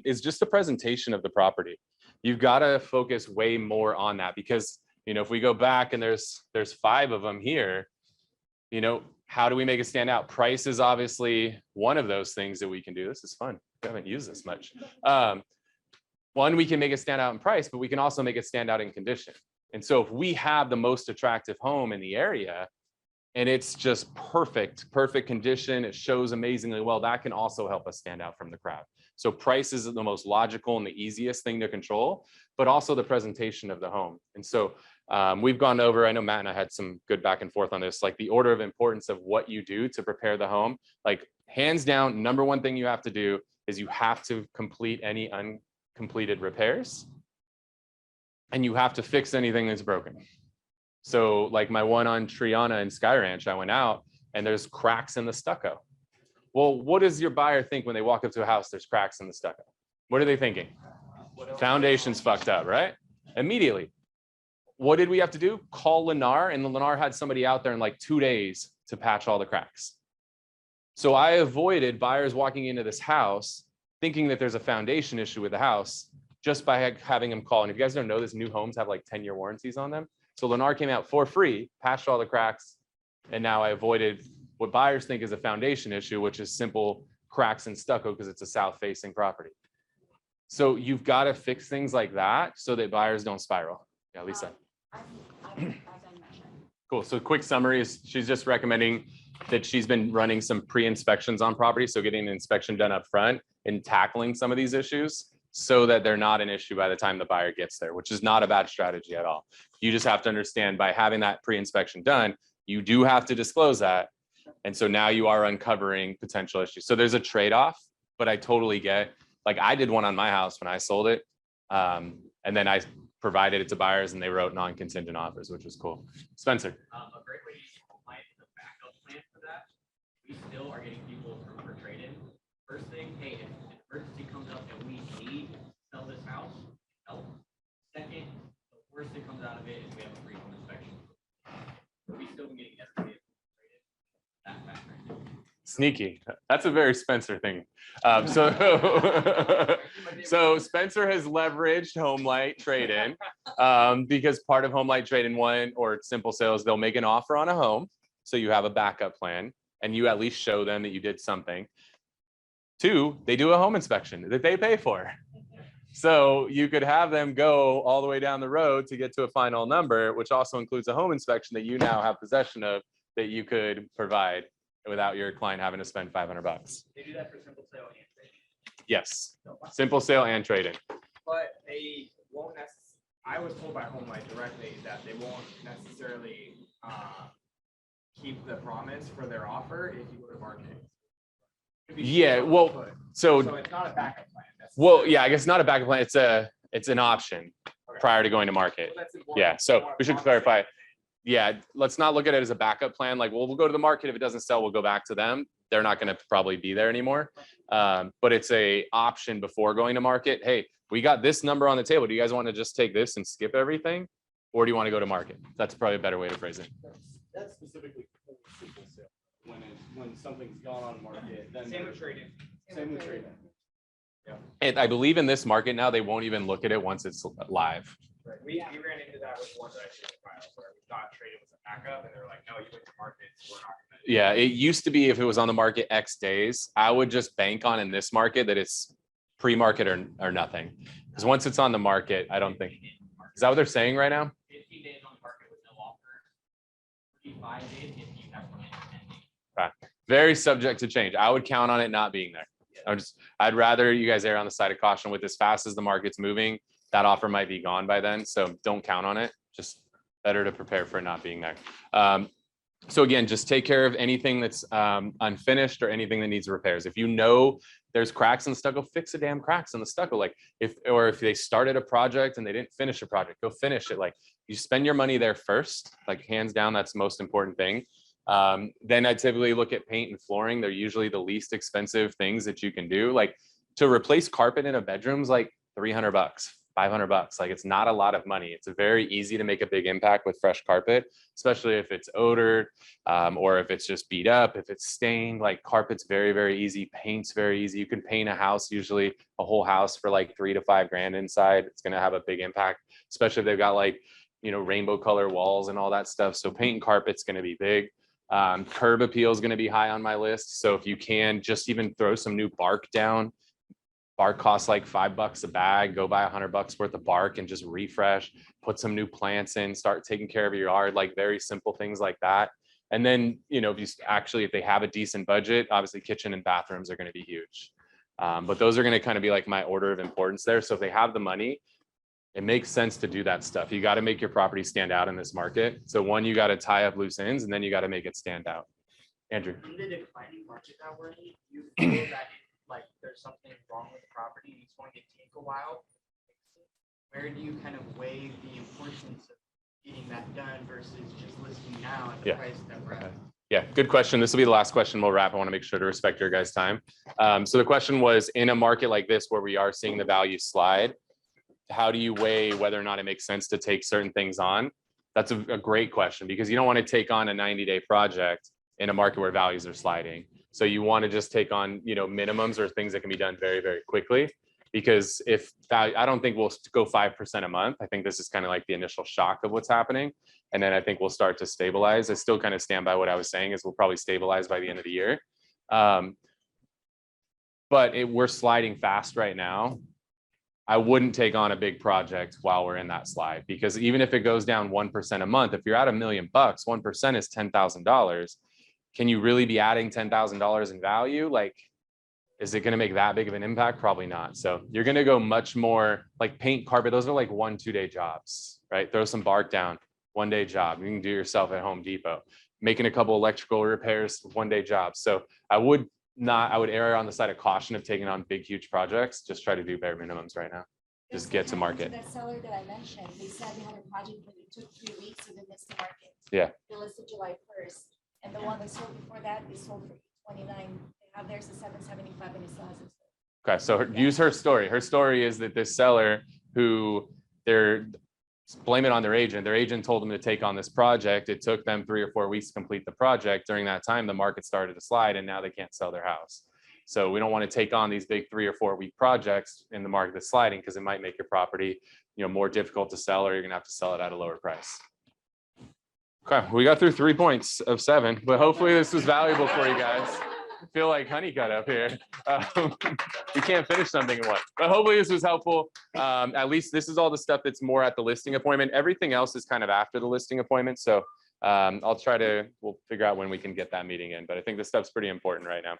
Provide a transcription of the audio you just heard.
is just the presentation of the property. You've got to focus way more on that because, you know, if we go back and there's 5 of them here, you know, how do we make it stand out? Price is obviously one of those things that we can do. This is fun. We haven't used this much. One, we can make it stand out in price, but we can also make it stand out in condition. And so if we have the most attractive home in the area and it's just perfect condition, it shows amazingly well, that can also help us stand out from the crowd. So price is the most logical and the easiest thing to control, but also the presentation of the home. And so we've gone over, I know Matt and I had some good back and forth on this, like the order of importance of what you do to prepare the home. Like hands down, number one thing you have to do is you have to complete any uncompleted repairs and you have to fix anything that's broken. So like my one on Triana and Sky Ranch, I went out and there's cracks in the stucco. Well, what does your buyer think when they walk up to a house, there's cracks in the stucco? What are they thinking? Foundation's fucked up, right? Immediately. What did we have to do? Call Lennar, and Lennar had somebody out there in like 2 days to patch all the cracks. So I avoided buyers walking into this house thinking that there's a foundation issue with the house just by having them call. And if you guys don't know this, new homes have like 10-year warranties on them. So Lennar came out for free, patched all the cracks, and now I avoided what buyers think is a foundation issue, which is simple cracks and stucco because it's a south-facing property. So you've got to fix things like that so that buyers don't spiral. Yeah, Lisa. Cool. So quick summary is she's just recommending that she's been running some pre-inspections on property. So getting an inspection done up front and tackling some of these issues so that they're not an issue by the time the buyer gets there, which is not a bad strategy at all. You just have to understand by having that pre-inspection done, you do have to disclose that. And so now you are uncovering potential issues. So there's a trade-off, but I totally get, like I did one on my house when I sold it. And then I provided it to buyers and they wrote non-contingent offers, which was cool. Spencer. A great way to use home is a backup plan for that. We still are getting people approved for trade-in. First thing, hey, if an emergency comes up and we need to sell this house, help. Second, the worst that comes out of it is we have a free home inspection. We still been getting everybody trade-in. That factor. Sneaky. That's a very Spencer thing. So Spencer has leveraged HomeLight trade-in because part of HomeLight trade-in, one or simple sales, they'll make an offer on a home. So you have a backup plan and you at least show them that you did something. 2, they do a home inspection that they pay for. So you could have them go all the way down the road to get to a final number, which also includes a home inspection that you now have possession of that you could provide without your client having to spend $500. They do that for simple sale and trade-in. Yes, simple sale and trade-in. But they won't necessarily, I was told by HomeLight directly that they won't necessarily keep the promise for their offer if you go to market. Yeah, well, so it's not a backup plan. Well, yeah, I guess not a backup plan. It's an option prior to going to market. Well, Yeah, so we should clarify. Yeah, let's not look at it as a backup plan. Like, well, we'll go to the market. If it doesn't sell, we'll go back to them. They're not going to probably be there anymore. But it's a option before going to market. Hey, we got this number on the table. Do you guys want to just take this and skip everything? Or do you want to go to market? That's probably a better way to phrase it. That's specifically for simple sale. When something's gone on market, then Same with trading. Same with trading. Yeah. And I believe in this market now, they won't even look at it once it's live. Right. We ran into that with one that I did where we thought trading was a backup, and they're like, no, you went to market, so we're not gonna. Yeah, it used to be if it was on the market X days, I would just bank on in this market that it's pre-market or nothing. Because once it's on the market, I don't think, is that what they're saying right now? 15 days on the market with no offer. 35 days if you have something pending. Right. Very subject to change. I would count on it not being there. I'd rather you guys err on the side of caution with as fast as the market's moving. That offer might be gone by then. So don't count on it. Just better to prepare for it not being there. So again, just take care of anything that's unfinished or anything that needs repairs. If you know there's cracks in the stucco, fix the damn cracks in the stucco. Like if they started a project and they didn't finish a project, go finish it. Like you spend your money there first, like hands down, that's the most important thing. Then I typically look at paint and flooring. They're usually the least expensive things that you can do. Like to replace carpet in a bedroom is like $300, $500. Like it's not a lot of money. It's very easy to make a big impact with fresh carpet, especially if it's odored, or if it's just beat up, if it's stained. Like carpet's very, very easy. Paint's very easy. You can paint a house, usually a whole house, for like $3 to $5 grand inside. It's going to have a big impact, especially if they've got like, you know, rainbow color walls and all that stuff. So paint and carpet's going to be big. Curb appeal is going to be high on my list. So if you can just even throw some new bark down. Bark costs like $5 a bag. Go buy $100 worth of bark and just refresh, put some new plants in, start taking care of your yard, like very simple things like that. And then, you know, if they have a decent budget, obviously kitchen and bathrooms are going to be huge. But those are going to kind of be like my order of importance there. So if they have the money, it makes sense to do that stuff. You got to make your property stand out in this market. So one, you got to tie up loose ends, and then you got to make it stand out. Andrew. In the declining market that we're in, you feel that like there's something wrong with the property and it's going to take a while. Where do you kind of weigh the importance of getting that done versus just listing now at the price that we're at? Yeah, good question. This will be the last question we'll wrap. I want to make sure to respect your guys' time. So the question was, in a market like this where we are seeing the value slide, how do you weigh whether or not it makes sense to take certain things on? That's a great question, because you don't want to take on a 90-day project in a market where values are sliding. So you want to just take on, you know, minimums or things that can be done very, very quickly. Because if value, I don't think we'll go 5% a month. I think this is kind of like the initial shock of what's happening. And then I think we'll start to stabilize. I still kind of stand by what I was saying, is we'll probably stabilize by the end of the year. But we're sliding fast right now. I wouldn't take on a big project while we're in that slide, because even if it goes down 1% a month, if you're at $1 million, 1% is $10,000. Can you really be adding $10,000 in value? Like, is it going to make that big of an impact? Probably not. So you're going to go much more like paint, carpet. Those are like 1-2 day jobs, right? Throw some bark down, 1 day job. You can do yourself at Home Depot. Making a couple electrical repairs, 1 day jobs. So I would err on the side of caution of taking on big, huge projects. Just try to do bare minimums right now. Just get to market. That seller that I mentioned, they said they had a project, but it took 3 weeks and they missed the market. Yeah. They listed July 1st. And the one that sold before that, they sold for $29. They have theirs at $775 and it still hasn't sold. Okay, so use her story. Her story is that this seller, who blame it on their agent told them to take on this project. It took them 3 or 4 weeks to complete the project. During that time, the market started to slide and now they can't sell their house. So we don't want to take on these big 3 or 4 week projects in the market that's sliding, because it might make your property, you know, more difficult to sell, or you're gonna have to sell it at a lower price. Okay, we got through 3 points of 7, but hopefully this was valuable for you guys. I feel like honeycut up here. We can't finish something in one, but hopefully this was helpful. At least this is all the stuff that's more at the listing appointment. Everything else is kind of after the listing appointment. So we'll figure out when we can get that meeting in, but I think this stuff's pretty important right now.